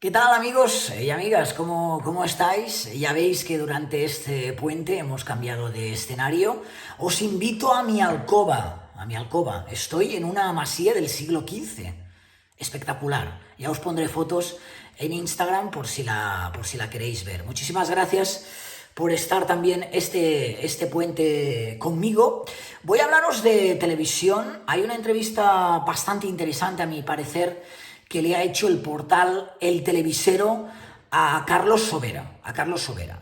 ¿Qué tal amigos y amigas? ¿Cómo estáis? Ya veis que durante este puente hemos cambiado de escenario. Os invito a mi alcoba, Estoy en una masía del siglo XV. Espectacular. Ya os pondré fotos en Instagram por si la queréis ver. Muchísimas gracias por estar también este puente conmigo. Voy a hablaros de televisión. Hay una entrevista bastante interesante, a mi parecer, que le ha hecho el portal El Televisero a Carlos Sobera.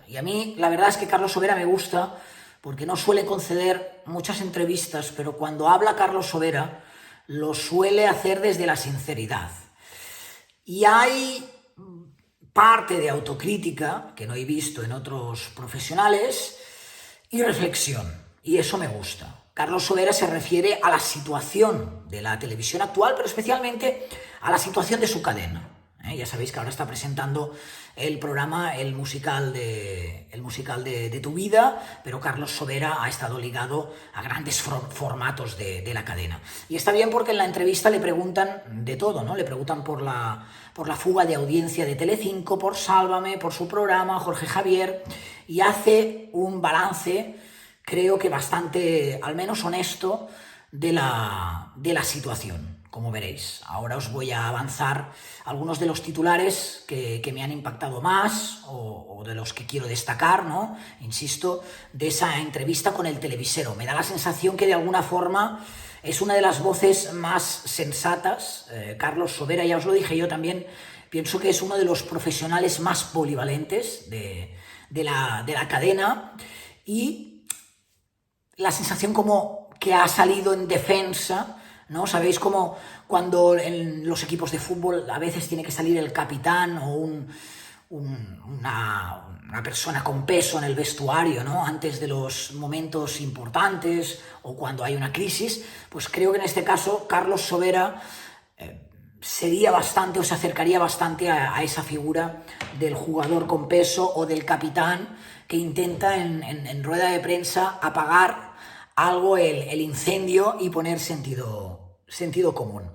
Y a mí la verdad es que Carlos Sobera me gusta porque no suele conceder muchas entrevistas, pero cuando habla Carlos Sobera lo suele hacer desde la sinceridad. Y hay parte de autocrítica que no he visto en otros profesionales y reflexión, y eso me gusta. Carlos Sobera se refiere a la situación de la televisión actual, pero especialmente a la situación de su cadena. Ya sabéis que ahora está presentando el programa, el musical de Tu Vida, pero Carlos Sobera ha estado ligado a grandes formatos de la cadena. Y está bien porque en la entrevista le preguntan de todo, ¿no? Le preguntan por la fuga de audiencia de Telecinco, por Sálvame, por su programa, Jorge Javier, y hace un balance, creo que bastante, al menos honesto, de la situación, como veréis. Ahora os voy a avanzar algunos de los titulares que me han impactado más o de los que quiero destacar, ¿no? Insisto, de esa entrevista con El Televisero. Me da la sensación que de alguna forma es una de las voces más sensatas. Carlos Sobera, ya os lo dije yo también, pienso que es uno de los profesionales más polivalentes de la cadena, y la sensación como que ha salido en defensa, ¿no? Sabéis como cuando en los equipos de fútbol a veces tiene que salir el capitán o una persona con peso en el vestuario, ¿no? Antes de los momentos importantes o cuando hay una crisis. Pues creo que en este caso Carlos Sobera sería bastante, o se acercaría bastante a esa figura del jugador con peso o del capitán que intenta en rueda de prensa apagar algo el incendio y poner sentido común.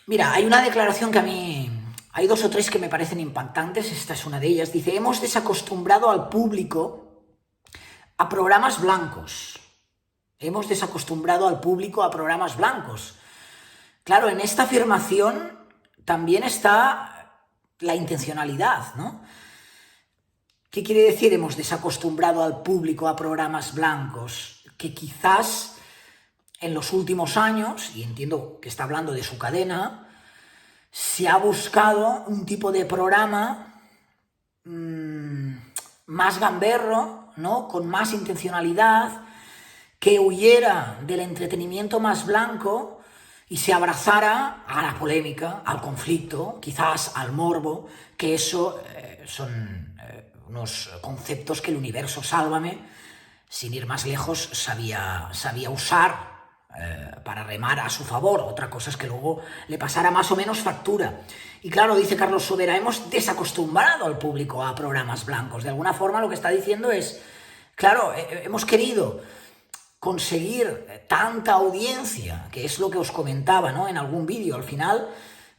Mira, hay una declaración que a mí, hay dos o tres que me parecen impactantes. Esta es una de ellas. Dice: hemos desacostumbrado al público a programas blancos. Hemos desacostumbrado al público a programas blancos. Claro, en esta afirmación también está la intencionalidad, ¿no? ¿Qué quiere decir hemos desacostumbrado al público a programas blancos? Que quizás en los últimos años, y entiendo que está hablando de su cadena, se ha buscado un tipo de programa más gamberro, ¿no? Con más intencionalidad, que huyera del entretenimiento más blanco y se abrazara a la polémica, al conflicto, quizás al morbo, que eso son unos conceptos que el universo Sálvame, sin ir más lejos, sabía usar para remar a su favor. Otra cosa es que luego le pasara más o menos factura. Y claro, dice Carlos Sobera, hemos desacostumbrado al público a programas blancos. De alguna forma lo que está diciendo es, claro, hemos querido conseguir tanta audiencia, que es lo que os comentaba, ¿no? En algún vídeo. Al final,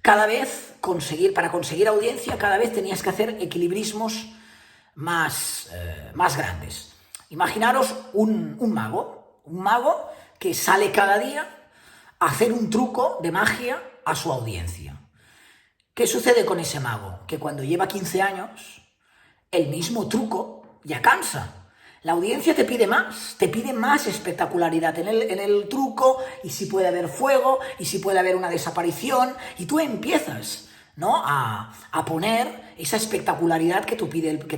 para conseguir audiencia, cada vez tenías que hacer equilibrismos más grandes. Imaginaros un mago que sale cada día a hacer un truco de magia a su audiencia. ¿Qué sucede con ese mago? Que cuando lleva 15 años, el mismo truco ya cansa. La audiencia te pide más espectacularidad en el truco, y si puede haber fuego, y si puede haber una desaparición, y tú empiezas, ¿no? a poner esa espectacularidad que te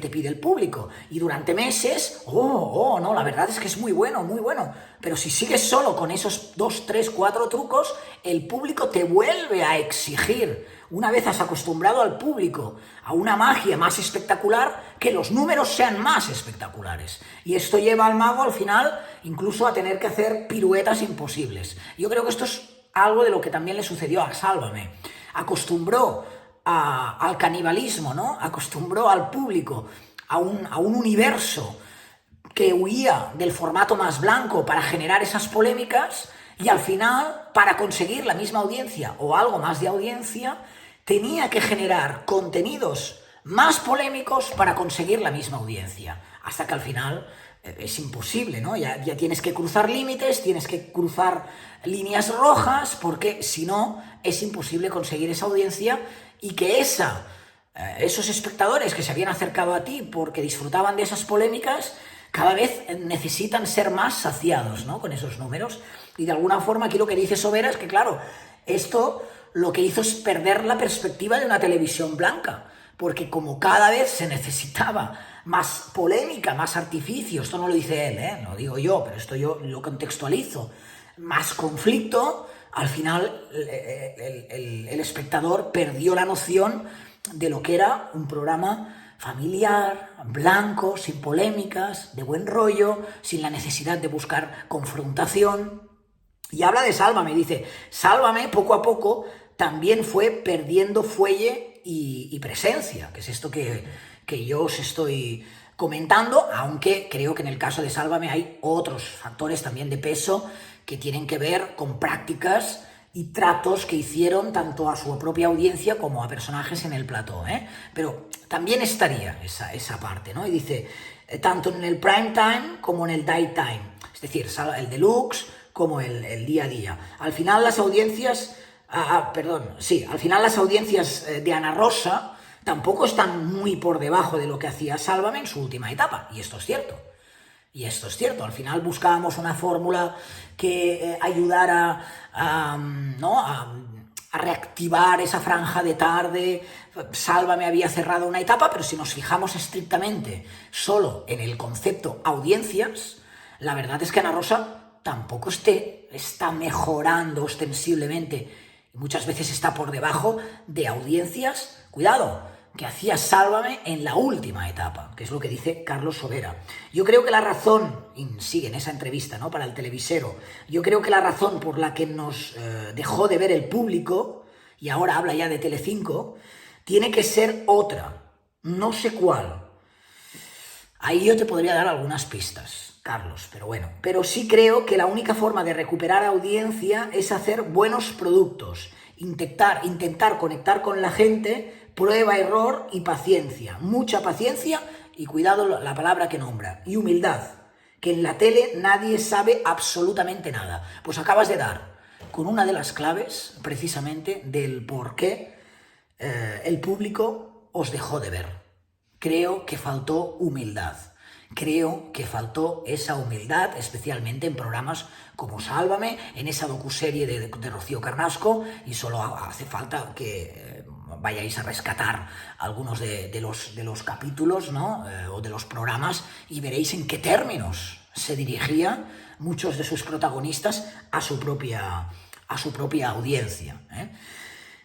pide el público. Y durante meses, no, la verdad es que es muy bueno, pero si sigues solo con esos 2, 3, 4 trucos, el público te vuelve a exigir. Una vez has acostumbrado al público a una magia más espectacular, que los números sean más espectaculares. Y esto lleva al mago al final incluso a tener que hacer piruetas imposibles. Yo creo que esto es algo de lo que también le sucedió a Sálvame. Acostumbró al canibalismo, ¿no? Acostumbró al público a un universo que huía del formato más blanco para generar esas polémicas, y al final, para conseguir la misma audiencia o algo más de audiencia, tenía que generar contenidos más polémicos para conseguir la misma audiencia. Hasta que al final es imposible, ¿no? Ya tienes que cruzar límites, tienes que cruzar líneas rojas, porque si no es imposible conseguir esa audiencia y que esos espectadores que se habían acercado a ti porque disfrutaban de esas polémicas, cada vez necesitan ser más saciados, ¿no? Con esos números. Y de alguna forma aquí lo que dice Sobera es que, claro, esto lo que hizo es perder la perspectiva de una televisión blanca, porque como cada vez se necesitaba más polémica, más artificio, esto no lo dice él, lo digo yo, pero esto yo lo contextualizo, más conflicto, al final el espectador perdió la noción de lo que era un programa familiar, blanco, sin polémicas, de buen rollo, sin la necesidad de buscar confrontación. Y habla de Sálvame, dice, Sálvame poco a poco también fue perdiendo fuelle y presencia, que es esto que yo os estoy comentando, aunque creo que en el caso de Sálvame hay otros factores también de peso que tienen que ver con prácticas y tratos que hicieron tanto a su propia audiencia como a personajes en el plató, Pero también estaría esa parte, ¿no? Y dice, tanto en el prime time como en el daytime, es decir, el deluxe como el día a día. Al final las audiencias, al final las audiencias de Ana Rosa tampoco están muy por debajo de lo que hacía Sálvame en su última etapa, y esto es cierto. Y esto es cierto, al final buscábamos una fórmula que ayudara a reactivar esa franja de tarde. Sálvame había cerrado una etapa, pero si nos fijamos estrictamente solo en el concepto audiencias, la verdad es que Ana Rosa tampoco está mejorando ostensiblemente, y muchas veces está por debajo de audiencias, cuidado, que hacía Sálvame en la última etapa, que es lo que dice Carlos Sobera. Yo creo que la razón, y sigue en esa entrevista, ¿no?, para el televisero, yo creo que la razón por la que nos dejó de ver el público, y ahora habla ya de Telecinco, tiene que ser otra, no sé cuál. Ahí yo te podría dar algunas pistas, Carlos, pero bueno. Pero sí creo que la única forma de recuperar audiencia es hacer buenos productos, intentar conectar con la gente, prueba, error y paciencia. Mucha paciencia y cuidado la palabra que nombra. Y humildad, que en la tele nadie sabe absolutamente nada. Pues acabas de dar con una de las claves, precisamente, del por qué el público os dejó de ver. Creo que faltó humildad. Creo que faltó esa humildad, especialmente en programas como Sálvame, en esa docuserie de Rocío Carrasco, y solo hace falta que vayáis a rescatar algunos de los capítulos, ¿no?, o de los programas, y veréis en qué términos se dirigían muchos de sus protagonistas a su propia audiencia,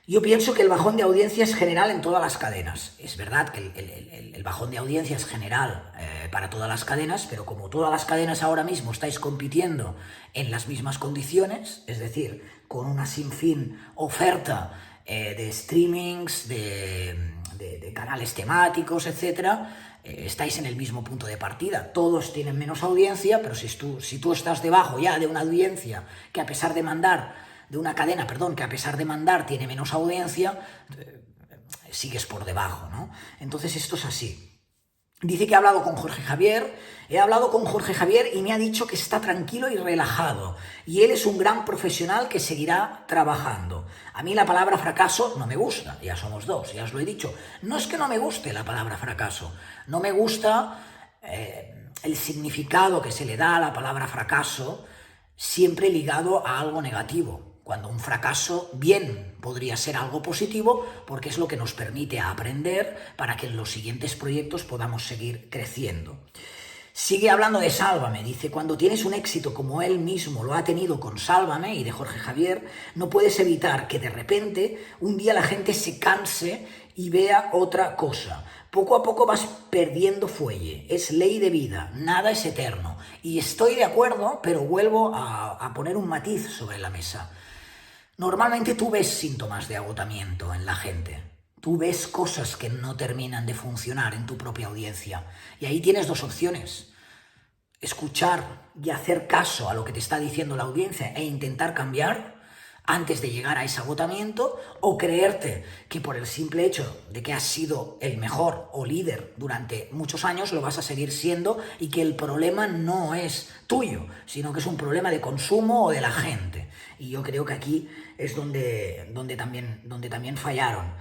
Yo pienso que el bajón de audiencia es general en todas las cadenas. Es verdad que el bajón de audiencia es general para todas las cadenas, pero como todas las cadenas ahora mismo estáis compitiendo en las mismas condiciones, es decir, con una sinfín oferta de streamings, de canales temáticos, etcétera, estáis en el mismo punto de partida. Todos tienen menos audiencia, pero si tú estás debajo ya de una audiencia que a pesar de mandar, de una cadena, que a pesar de mandar tiene menos audiencia, sigues por debajo, ¿no? Entonces esto es así. Dice que he hablado con Jorge Javier y me ha dicho que está tranquilo y relajado, y él es un gran profesional que seguirá trabajando. A mí la palabra fracaso no me gusta, ya somos dos, ya os lo he dicho. No es que no me guste la palabra fracaso, no me gusta el significado que se le da a la palabra fracaso, siempre ligado a algo negativo, cuando un fracaso bien podría ser algo positivo, porque es lo que nos permite aprender para que en los siguientes proyectos podamos seguir creciendo. Sigue hablando de Sálvame, dice, cuando tienes un éxito como él mismo lo ha tenido con Sálvame y de Jorge Javier, no puedes evitar que de repente un día la gente se canse y vea otra cosa. Poco a poco vas perdiendo fuelle, es ley de vida, nada es eterno. Y estoy de acuerdo, pero vuelvo a poner un matiz sobre la mesa. Normalmente tú ves síntomas de agotamiento en la gente. Tú ves cosas que no terminan de funcionar en tu propia audiencia. Y ahí tienes dos opciones. Escuchar y hacer caso a lo que te está diciendo la audiencia e intentar cambiar antes de llegar a ese agotamiento, o creerte que por el simple hecho de que has sido el mejor o líder durante muchos años lo vas a seguir siendo y que el problema no es tuyo, sino que es un problema de consumo o de la gente. Y yo creo que aquí es donde también fallaron.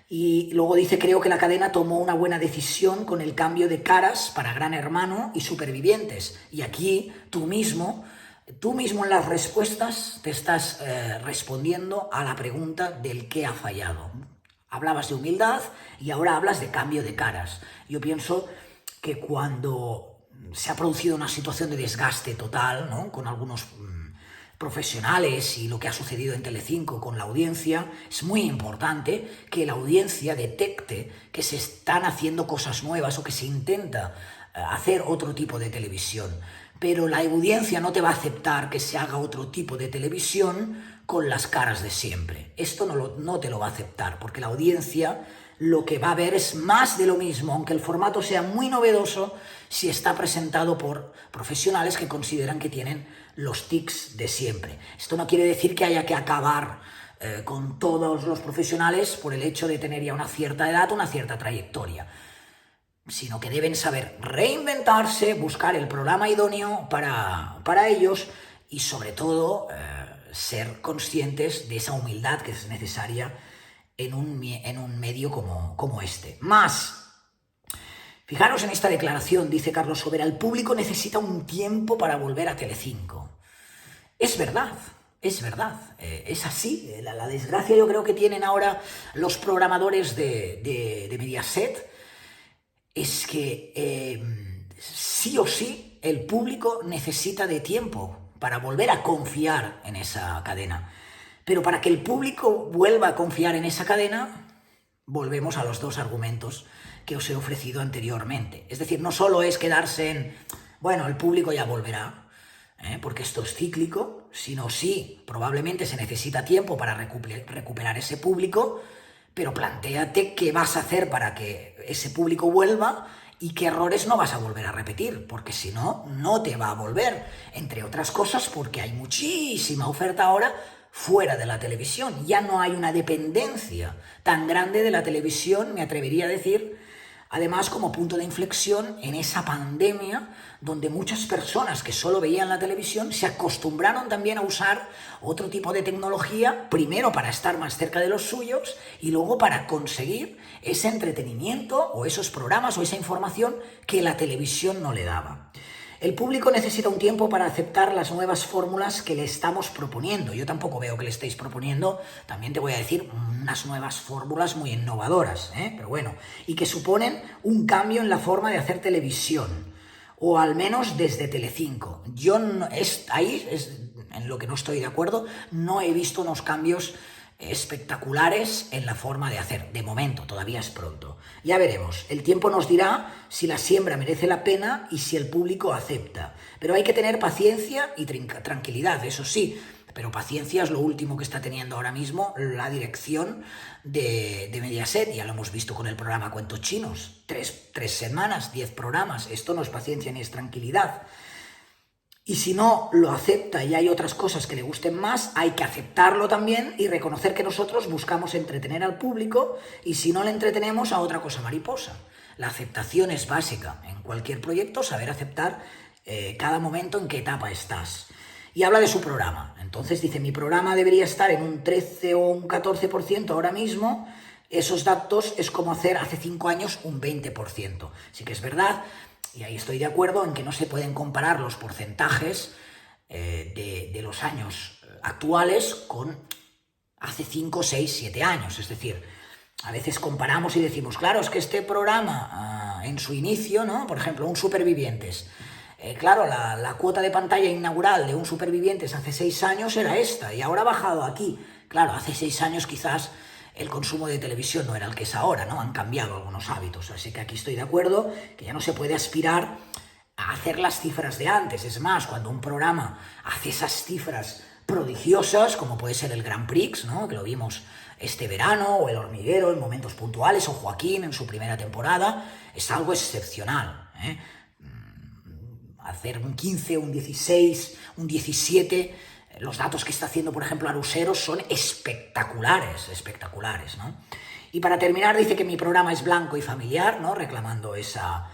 Y luego dice, creo que la cadena tomó una buena decisión con el cambio de caras para Gran Hermano y Supervivientes. Y aquí tú mismo en las respuestas te estás respondiendo a la pregunta del qué ha fallado. Hablabas de humildad y ahora hablas de cambio de caras. Yo pienso que cuando se ha producido una situación de desgaste total, ¿no?, con algunos profesionales y lo que ha sucedido en Telecinco con la audiencia, es muy importante que la audiencia detecte que se están haciendo cosas nuevas o que se intenta hacer otro tipo de televisión. Pero la audiencia no te va a aceptar que se haga otro tipo de televisión con las caras de siempre. Esto no te lo va a aceptar, porque la audiencia lo que va a ver es más de lo mismo, aunque el formato sea muy novedoso, si está presentado por profesionales que consideran que tienen los tics de siempre. Esto no quiere decir que haya que acabar con todos los profesionales por el hecho de tener ya una cierta edad, una cierta trayectoria, sino que deben saber reinventarse, buscar el programa idóneo para ellos y sobre todo ser conscientes de esa humildad que es necesaria en un medio como este. Más, fijaros en esta declaración, dice Carlos Sobera, el público necesita un tiempo para volver a Telecinco. Es verdad, es así. La desgracia yo creo que tienen ahora los programadores de Mediaset es que sí o sí el público necesita de tiempo para volver a confiar en esa cadena. Pero para que el público vuelva a confiar en esa cadena, volvemos a los dos argumentos que os he ofrecido anteriormente. Es decir, no solo es quedarse en, bueno, el público ya volverá, porque esto es cíclico, sino sí, probablemente se necesita tiempo para recuperar ese público, pero plantéate qué vas a hacer para que ese público vuelva y qué errores no vas a volver a repetir, porque si no, no te va a volver. Entre otras cosas, porque hay muchísima oferta ahora fuera de la televisión. Ya no hay una dependencia tan grande de la televisión, me atrevería a decir, además como punto de inflexión en esa pandemia donde muchas personas que solo veían la televisión se acostumbraron también a usar otro tipo de tecnología, primero para estar más cerca de los suyos y luego para conseguir ese entretenimiento o esos programas o esa información que la televisión no le daba. El público necesita un tiempo para aceptar las nuevas fórmulas que le estamos proponiendo. Yo tampoco veo que le estéis proponiendo, también te voy a decir, unas nuevas fórmulas muy innovadoras, pero bueno, y que suponen un cambio en la forma de hacer televisión, o al menos desde Telecinco. Ahí es en lo que no estoy de acuerdo, no he visto unos cambios espectaculares en la forma de hacer. De momento, todavía es pronto. Ya veremos. El tiempo nos dirá si la siembra merece la pena y si el público acepta. Pero hay que tener paciencia y tranquilidad, eso sí. Pero paciencia es lo último que está teniendo ahora mismo la dirección de Mediaset. Ya lo hemos visto con el programa Cuentos Chinos. 3 semanas, 10 programas. Esto no es paciencia ni es tranquilidad. Y si no lo acepta y hay otras cosas que le gusten más, hay que aceptarlo también y reconocer que nosotros buscamos entretener al público y si no le entretenemos a otra cosa mariposa. La aceptación es básica en cualquier proyecto, saber aceptar cada momento en qué etapa estás. Y habla de su programa. Entonces dice, mi programa debería estar en un 13 o un 14% ahora mismo. Esos datos es como hacer hace 5 años un 20%. Sí que es verdad. Y ahí estoy de acuerdo en que no se pueden comparar los porcentajes de los años actuales con hace 5, 6, 7 años. Es decir, a veces comparamos y decimos, claro, es que este programa en su inicio, ¿no? Por ejemplo, un Supervivientes. Claro, la cuota de pantalla inaugural de un Supervivientes hace 6 años era esta y ahora ha bajado aquí. Claro, hace 6 años quizás el consumo de televisión no era el que es ahora, ¿no? Han cambiado algunos hábitos, así que aquí estoy de acuerdo que ya no se puede aspirar a hacer las cifras de antes. Es más, cuando un programa hace esas cifras prodigiosas, como puede ser el Grand Prix, ¿no? Que lo vimos este verano, o El Hormiguero en momentos puntuales, o Joaquín en su primera temporada, es algo excepcional, Hacer un 15, un 16, un 17 Los datos que está haciendo, por ejemplo, Arusero son espectaculares, espectaculares, ¿no? Y para terminar dice que mi programa es blanco y familiar, ¿no? Reclamando esa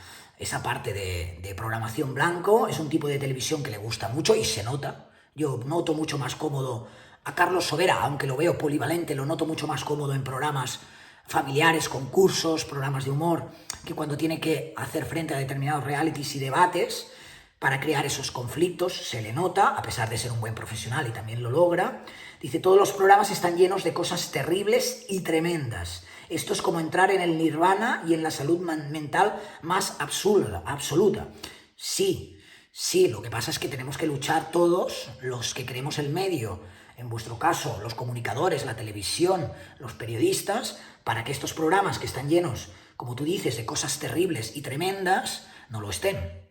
parte de programación blanco. Es un tipo de televisión que le gusta mucho y se nota. Yo noto mucho más cómodo a Carlos Sobera, aunque lo veo polivalente, lo noto mucho más cómodo en programas familiares, concursos, programas de humor, que cuando tiene que hacer frente a determinados realities y debates para crear esos conflictos. Se le nota, a pesar de ser un buen profesional y también lo logra. Dice, todos los programas están llenos de cosas terribles y tremendas. Esto es como entrar en el nirvana y en la salud mental más absoluta. Sí, lo que pasa es que tenemos que luchar todos los que queremos el medio, en vuestro caso, los comunicadores, la televisión, los periodistas, para que estos programas que están llenos, como tú dices, de cosas terribles y tremendas, no lo estén.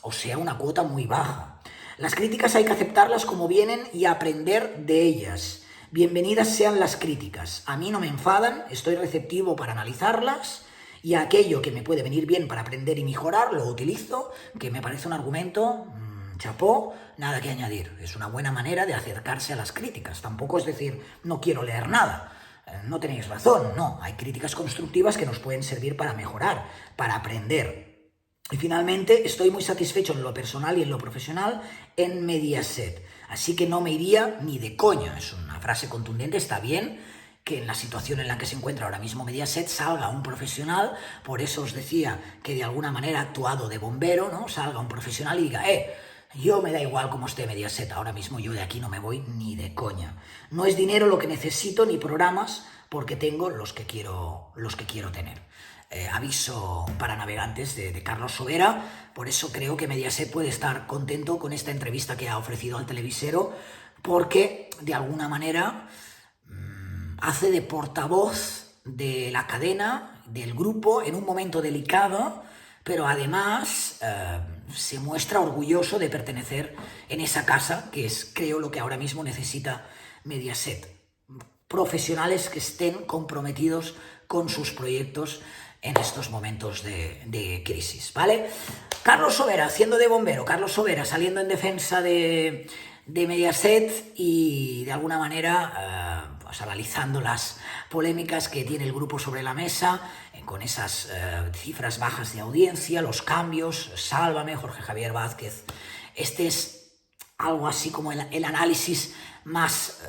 O sea, una cuota muy baja. Las críticas hay que aceptarlas como vienen y aprender de ellas. Bienvenidas sean las críticas. A mí no me enfadan, estoy receptivo para analizarlas y aquello que me puede venir bien para aprender y mejorar lo utilizo, que me parece un argumento, chapó, nada que añadir. Es una buena manera de acercarse a las críticas. Tampoco es decir, no quiero leer nada. No tenéis razón, no. Hay críticas constructivas que nos pueden servir para mejorar, para aprender. Y finalmente, estoy muy satisfecho en lo personal y en lo profesional en Mediaset. Así que no me iría ni de coña. Es una frase contundente, está bien que en la situación en la que se encuentra ahora mismo Mediaset salga un profesional. Por eso os decía que de alguna manera ha actuado de bombero, ¿no? Salga un profesional y diga, yo me da igual cómo esté Mediaset, ahora mismo yo de aquí no me voy ni de coña. No es dinero lo que necesito ni programas, porque tengo los que quiero tener. Aviso para navegantes de Carlos Sobera. Por eso creo que Mediaset puede estar contento con esta entrevista que ha ofrecido al televisero, porque de alguna manera hace de portavoz de la cadena, del grupo, en un momento delicado, pero además se muestra orgulloso de pertenecer en esa casa, que es, creo, lo que ahora mismo necesita Mediaset. Profesionales que estén comprometidos con sus proyectos en estos momentos de crisis, ¿vale? Carlos Sobera haciendo de bombero, Carlos Sobera saliendo en defensa de Mediaset y de alguna manera pues analizando las polémicas que tiene el grupo sobre la mesa, con esas cifras bajas de audiencia, los cambios, Sálvame, Jorge Javier Vázquez. Este es algo así como el análisis más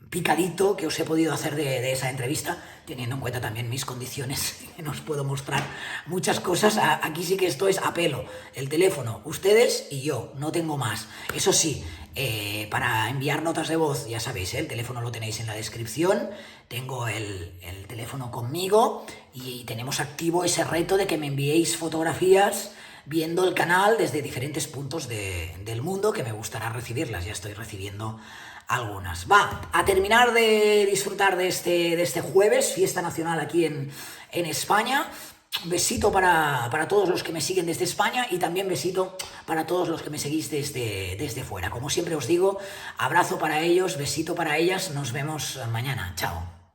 picadito que os he podido hacer de esa entrevista, teniendo en cuenta también mis condiciones, que no os puedo mostrar muchas cosas. Aquí sí que esto es a pelo, el teléfono, ustedes y yo, no tengo más. Eso sí, para enviar notas de voz, ya sabéis, el teléfono lo tenéis en la descripción, tengo el teléfono conmigo y tenemos activo ese reto de que me enviéis fotografías viendo el canal desde diferentes puntos del mundo, que me gustará recibirlas, ya estoy recibiendo algunas. Va, a terminar de disfrutar de este jueves, fiesta nacional aquí en España. Besito para todos los que me siguen desde España y también besito para todos los que me seguís desde fuera. Como siempre os digo, abrazo para ellos, besito para ellas, nos vemos mañana. Chao.